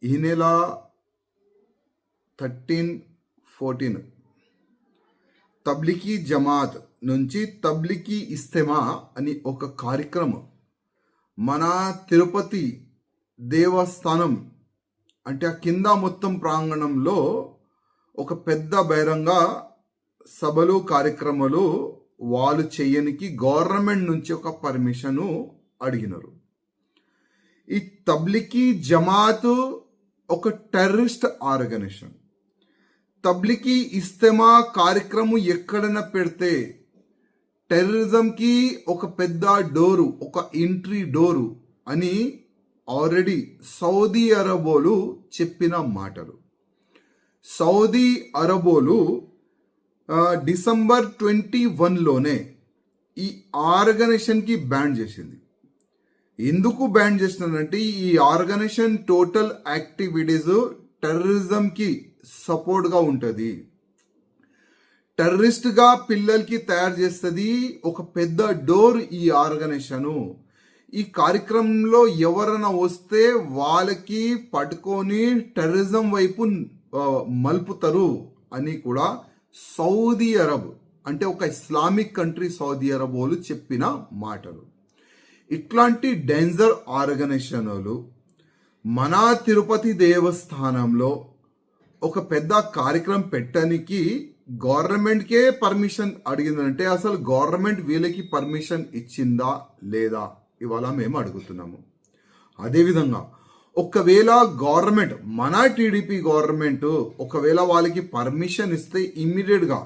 ఈ నెల 13-14 తబ్లికీ జమాత్ నుంచి తబ్లికీ ఇస్తెమా అని ఒక కార్యక్రమం మన తిరుపతి దేవస్థానం అంటే ఆ కింద మొత్తం ప్రాంగణంలో ఒక పెద్ద బహిరంగ సభలు కార్యక్రమాలు వాళ్ళు చేయనికి గవర్నమెంట్ నుంచి ఒక పర్మిషను అడిగినారు. ఈ తబ్లికీ జమాత్ ఒక టెర్రరిస్ట్ ఆర్గనైజేషన్. తబ్లికీ ఇస్తెమా కార్యక్రమం ఎక్కడైనా పెడితే టెర్రరిజంకి ఒక పెద్ద డోరు, ఒక ఎంట్రీ డోరు అని ఆల్రెడీ సౌదీ అరబోలు చెప్పిన మాటలు. సౌదీ అరబోలు డిసెంబర్ 21లోనే ఈ ఆర్గనైజేషన్కి బ్యాన్ చేసింది. ఎందుకు బ్యాన్ చేస్తున్నారంటే ఈ ఆర్గనైజేషన్ టోటల్ యాక్టివిటీస్ టెర్రరిజంకి సపోర్ట్గా ఉంటుంది, టెర్రరిస్ట్గా పిల్లలకి తయారు చేస్తుంది. ఒక పెద్ద డోర్ ఈ ఆర్గనైజేషను. ఈ కార్యక్రమంలో ఎవరైనా వస్తే వాళ్ళకి పట్టుకొని టెర్రరిజం వైపు మలుపుతారు అని కూడా సౌదీ అరబ్ అంటే ఒక ఇస్లామిక్ కంట్రీ సౌదీ అరబ్ వాళ్ళు చెప్పిన మాటలు. ఇట్లాంటి డేంజర్ ఆర్గనైజేషన్లు మన తిరుపతి దేవస్థానంలో ఒక పెద్ద కార్యక్రమం పెట్టడానికి గవర్నమెంట్కే పర్మిషన్ అడిగిందంటే అసలు గవర్నమెంట్ వీళ్ళకి పర్మిషన్ ఇచ్చిందా లేదా ఇవాళ మేము అడుగుతున్నాము. అదేవిధంగా ఒకవేళ గవర్నమెంట్ మన టీడీపీ గవర్నమెంట్ ఒకవేళ వాళ్ళకి పర్మిషన్ ఇస్తే ఇమ్మీడియట్గా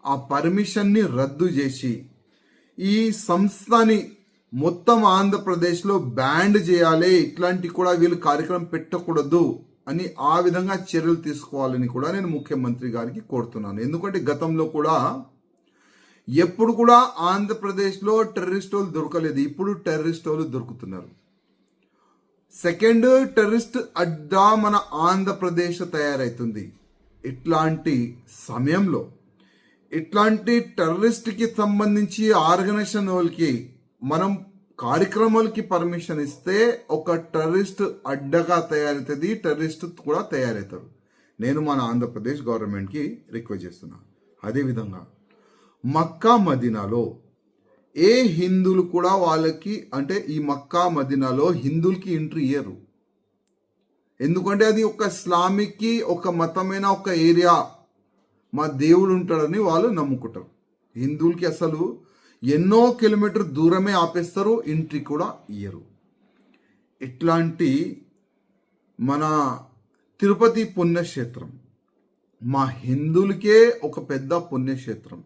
ఆ పర్మిషన్ని రద్దు చేసి ఈ సంస్థని మొత్తం ఆంధ్రప్రదేశ్లో బ్యాన్ చేయాలి, ఇట్లాంటి కూడా వీళ్ళు కార్యక్రమం పెట్టకూడదు అని ఆ విధంగా చర్యలు తీసుకోవాలని కూడా నేను ముఖ్యమంత్రి గారికి కోరుతున్నాను. ఎందుకంటే గతంలో కూడా ఎప్పుడు కూడా ఆంధ్రప్రదేశ్లో టెర్రరిస్ట్ వాళ్ళు దొరకలేదు, ఇప్పుడు టెర్రరిస్ట్ వాళ్ళు దొరుకుతున్నారు. సెకండ్ టెర్రరిస్ట్ అడ్డా మన ఆంధ్రప్రదేశ్ తయారవుతుంది. ఇట్లాంటి సమయంలో ఇట్లాంటి టెర్రరిస్ట్కి సంబంధించి ఆర్గనైజేషన్ వాళ్ళకి మనం కార్యక్రమాలకి పర్మిషన్ ఇస్తే ఒక టెర్రరిస్ట్ అడ్డగా తయారవుతుంది, టెర్రరిస్ట్ కూడా తయారవుతారు. నేను మన ఆంధ్రప్రదేశ్ గవర్నమెంట్కి రిక్వెస్ట్ చేస్తున్నాను. అదేవిధంగా మక్కా మదీనాలో ఏ హిందువులు కూడా వాళ్ళకి అంటే ఈ మక్కా మదీనాలో హిందువులకి ఎంట్రీ ఇయ్యరు. ఎందుకంటే అది ఒక ఇస్లామిక్కి ఒక మతమైన ఒక ఏరియా, మా దేవుడు ఉంటాడని వాళ్ళు నమ్ముకుంటారు. హిందువులకి అసలు ఎన్నో కిలోమీటర్ దూరమే ఆపేస్తారు, ఎంట్రీ కూడా ఇయ్యరు. ఇట్లాంటి మన తిరుపతి పుణ్యక్షేత్రం మా హిందువులకే ఒక పెద్ద పుణ్యక్షేత్రం.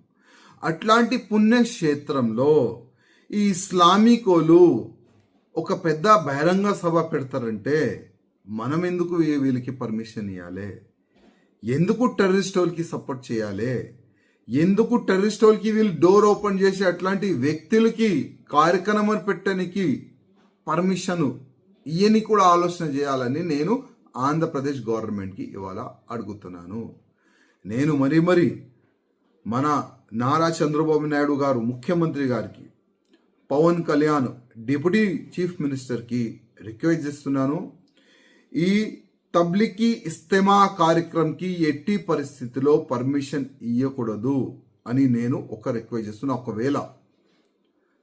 అట్లాంటి పుణ్యక్షేత్రంలో ఈ ఇస్లామికోలు ఒక పెద్ద బహిరంగ సభ పెడతారంటే మనం ఎందుకు వీళ్ళకి పర్మిషన్ ఇవ్వాలి? ఎందుకు టెర్రరిస్ట్ వాళ్ళకి సపోర్ట్ చేయాలి? ఎందుకు టెర్రరిస్ట్ వాళ్ళకి వీళ్ళు డోర్ ఓపెన్ చేసి అట్లాంటి వ్యక్తులకి కార్యక్రమాలు పెట్టడానికి పర్మిషన్ ఇవన్నీ కూడా ఆలోచన చేయాలని నేను ఆంధ్రప్రదేశ్ గవర్నమెంట్కి ఇవాళ అడుగుతున్నాను. నేను మరి మన నారా చంద్రబాబు నాయుడు గారు ముఖ్యమంత్రి గారికి, పవన్ కళ్యాణ్ డిప్యూటీ చీఫ్ మినిస్టర్కి రిక్వెస్ట్ చేస్తున్నాను. ఈ తబ్లికీ ఇస్తెమా కార్యక్రమంకి ఎట్టి పరిస్థితిలో పర్మిషన్ ఇవ్వకూడదు అని నేను ఒక రిక్వెస్ట్ చేస్తున్నా. ఒకవేళ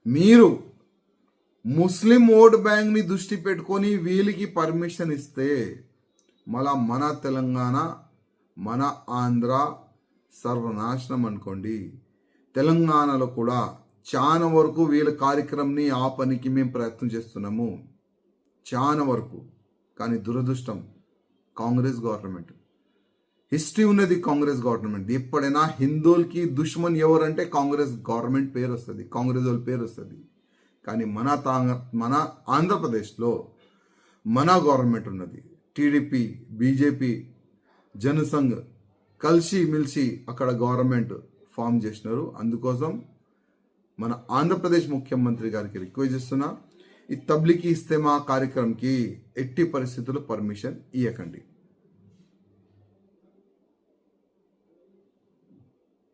మీరు ముస్లిం ఓట్ బ్యాంక్ని దృష్టి పెట్టుకొని వీళ్ళకి పర్మిషన్ ఇస్తే మళ్ళా మన తెలంగాణ మన ఆంధ్ర సర్వనాశనం అనుకోండి. తెలంగాణలో కూడా చాలా వరకు వీళ్ళ కార్యక్రమంని ఆ పనికి మేము ప్రయత్నం చేస్తున్నాము, చాలా వరకు. కానీ దురదృష్టం కాంగ్రెస్ గవర్నమెంట్, హిస్టరీ ఉన్నది కాంగ్రెస్ గవర్నమెంట్. ఎప్పుడైనా హిందువులకి దుష్మన్ ఎవరంటే కాంగ్రెస్ గవర్నమెంట్ పేరు వస్తుంది, కాంగ్రెస్ వాళ్ళ పేరు వస్తుంది. కానీ మన ఆంధ్రప్రదేశ్లో మన గవర్నమెంట్ ఉన్నది. టీడీపీ, బీజేపీ, జనసంఘ్ కలిసి మిలిసి అక్కడ గవర్నమెంట్ ఫామ్ చేసినారు. అందుకోసం మన ఆంధ్రప్రదేశ్ ముఖ్యమంత్రి గారికి రిక్వెస్ట్ చేస్తున్నా, ఈ తబ్లికీ ఇస్తెమా కార్యక్రమంకి ఎట్టి పరిస్థితుల్లో పర్మిషన్ ఇవ్వకండి.